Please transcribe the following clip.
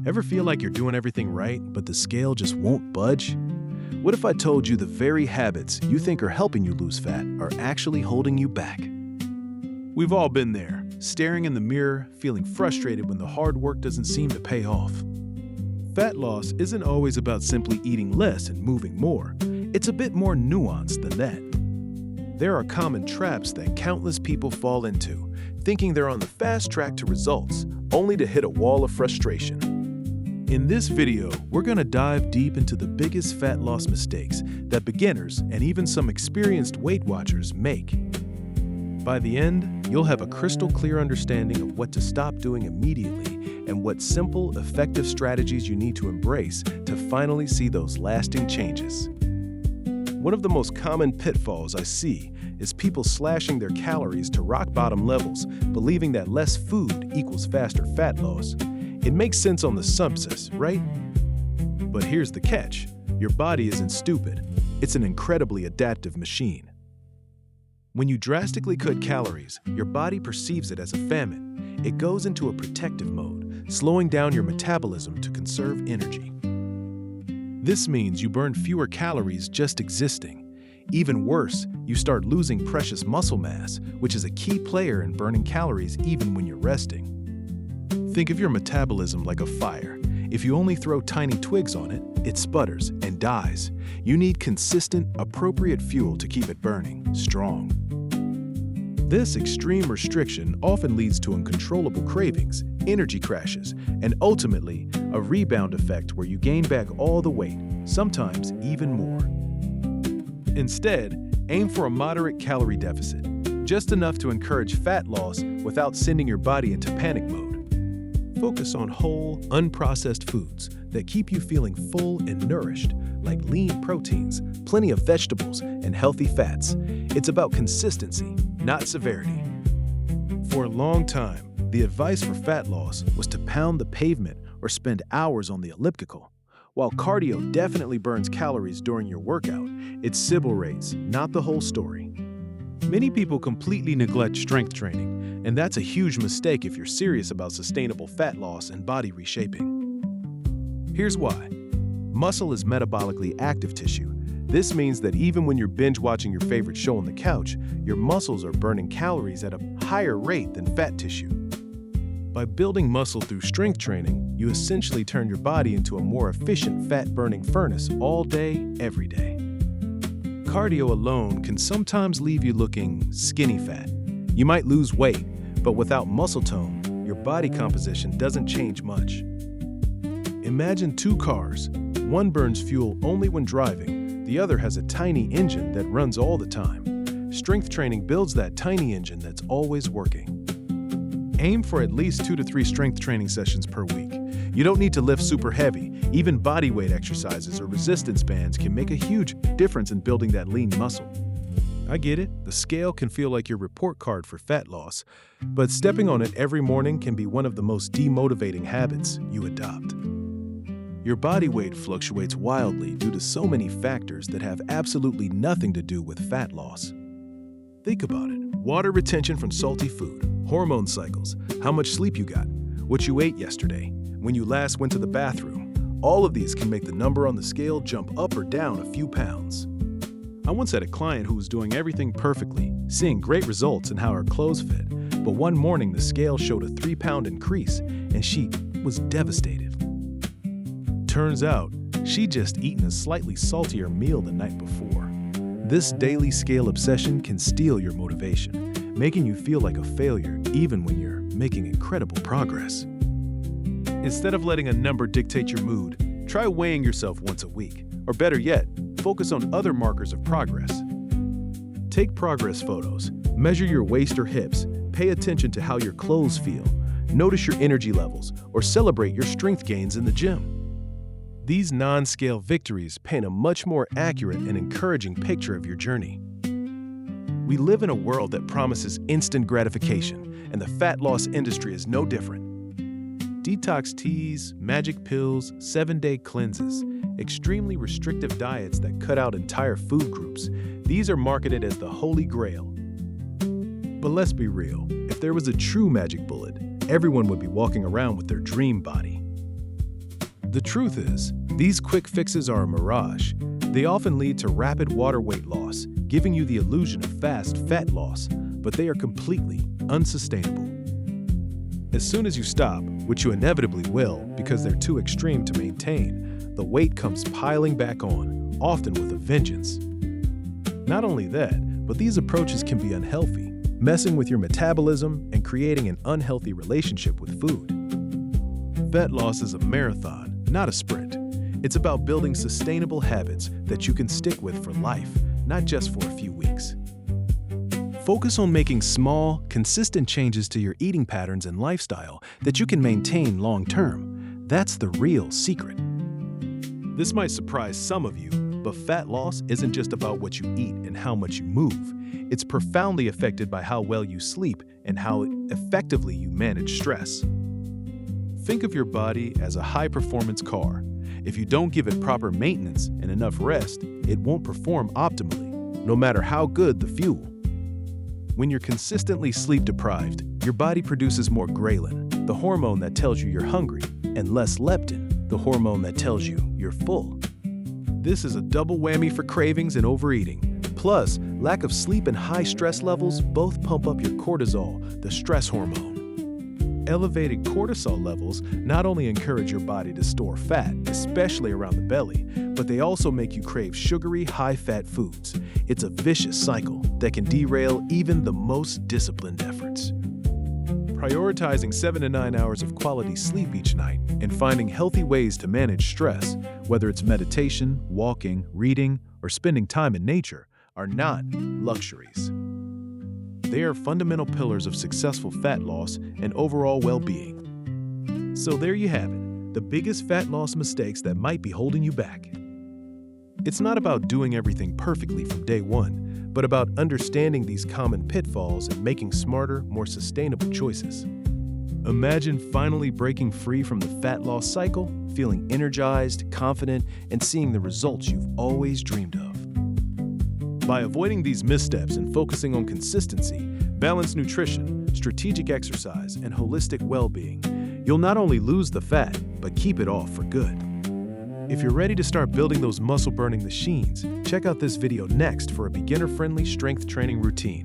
Ever feel like you're doing everything right, but the scale just won't budge? What if I told you the very habits you think are helping you lose fat are actually holding you back? We've all been there, staring in the mirror, feeling frustrated when the hard work doesn't seem to pay off. Fat loss isn't always about simply eating less and moving more. It's a bit more nuanced than that. There are common traps that countless people fall into, thinking they're on the fast track to results, only to hit a wall of frustration. In this video, we're going to dive deep into the biggest fat loss mistakes that beginners and even some experienced Weight Watchers make. By the end, you'll have a crystal clear understanding of what to stop doing immediately and what simple, effective strategies you need to embrace to finally see those lasting changes. One of the most common pitfalls I see is people slashing their calories to rock bottom levels, believing that less food equals faster fat loss. It makes sense on the surface, right? But here's the catch. Your body isn't stupid. It's an incredibly adaptive machine. When you drastically cut calories, your body perceives it as a famine. It goes into a protective mode, slowing down your metabolism to conserve energy. This means you burn fewer calories just existing. Even worse, you start losing precious muscle mass, which is a key player in burning calories even when you're resting. Think of your metabolism like a fire. If you only throw tiny twigs on it, it sputters and dies. You need consistent, appropriate fuel to keep it burning strong. This extreme restriction often leads to uncontrollable cravings, energy crashes, and ultimately, a rebound effect where you gain back all the weight, sometimes even more. Instead, aim for a moderate calorie deficit, just enough to encourage fat loss without sending your body into panic mode. Focus on whole, unprocessed foods that keep you feeling full and nourished, like lean proteins, plenty of vegetables, and healthy fats. It's about consistency, not severity. For a long time, the advice for fat loss was to pound the pavement or spend hours on the elliptical. While cardio definitely burns calories during your workout, it's Sybil rates, not the whole story. Many people completely neglect strength training, and that's a huge mistake if you're serious about sustainable fat loss and body reshaping. Here's why. Muscle is metabolically active tissue. This means that even when you're binge watching your favorite show on the couch, your muscles are burning calories at a higher rate than fat tissue. By building muscle through strength training, you essentially turn your body into a more efficient fat-burning furnace all day, every day. Cardio alone can sometimes leave you looking skinny fat. You might lose weight, but without muscle tone, your body composition doesn't change much. Imagine two cars. One burns fuel only when driving, the other has a tiny engine that runs all the time. Strength training builds that tiny engine that's always working. Aim for at least 2 to 3 strength training sessions per week. You don't need to lift super heavy. Even body weight exercises or resistance bands can make a huge difference in building that lean muscle. I get it, the scale can feel like your report card for fat loss, but stepping on it every morning can be one of the most demotivating habits you adopt. Your body weight fluctuates wildly due to so many factors that have absolutely nothing to do with fat loss. Think about it. Water retention from salty food, hormone cycles, how much sleep you got, what you ate yesterday, when you last went to the bathroom. All of these can make the number on the scale jump up or down a few pounds. I once had a client who was doing everything perfectly, seeing great results in how her clothes fit, but one morning the scale showed a 3-pound increase and she was devastated. Turns out, she'd just eaten a slightly saltier meal the night before. This daily scale obsession can steal your motivation, making you feel like a failure even when you're making incredible progress. Instead of letting a number dictate your mood, try weighing yourself once a week, or better yet, focus on other markers of progress. Take progress photos, measure your waist or hips, pay attention to how your clothes feel, notice your energy levels, or celebrate your strength gains in the gym. These non-scale victories paint a much more accurate and encouraging picture of your journey. We live in a world that promises instant gratification, and the fat loss industry is no different. Detox teas, magic pills, 7-day cleanses, extremely restrictive diets that cut out entire food groups. These are marketed as the Holy Grail. But let's be real, if there was a true magic bullet, everyone would be walking around with their dream body. The truth is, these quick fixes are a mirage. They often lead to rapid water weight loss, giving you the illusion of fast fat loss, but they are completely unsustainable. As soon as you stop, which you inevitably will because they're too extreme to maintain, the weight comes piling back on, often with a vengeance. Not only that, but these approaches can be unhealthy, messing with your metabolism and creating an unhealthy relationship with food. Fat loss is a marathon, not a sprint. It's about building sustainable habits that you can stick with for life, not just for a few weeks. Focus on making small, consistent changes to your eating patterns and lifestyle that you can maintain long-term. That's the real secret. This might surprise some of you, but fat loss isn't just about what you eat and how much you move. It's profoundly affected by how well you sleep and how effectively you manage stress. Think of your body as a high-performance car. If you don't give it proper maintenance and enough rest, it won't perform optimally, no matter how good the fuel. When you're consistently sleep-deprived, your body produces more ghrelin, the hormone that tells you you're hungry, and less leptin, the hormone that tells you you're full. This is a double whammy for cravings and overeating. Plus, lack of sleep and high stress levels both pump up your cortisol, the stress hormone. Elevated cortisol levels not only encourage your body to store fat, especially around the belly, but they also make you crave sugary, high-fat foods. It's a vicious cycle that can derail even the most disciplined efforts. Prioritizing 7 to 9 hours of quality sleep each night and finding healthy ways to manage stress, whether it's meditation, walking, reading, or spending time in nature, are not luxuries. They are fundamental pillars of successful fat loss and overall well-being. So there you have it, the biggest fat loss mistakes that might be holding you back. It's not about doing everything perfectly from day one, but about understanding these common pitfalls and making smarter, more sustainable choices. Imagine finally breaking free from the fat loss cycle, feeling energized, confident, and seeing the results you've always dreamed of. By avoiding these missteps and focusing on consistency, balanced nutrition, strategic exercise, and holistic well-being, you'll not only lose the fat, but keep it off for good. If you're ready to start building those muscle-burning machines, check out this video next for a beginner-friendly strength training routine.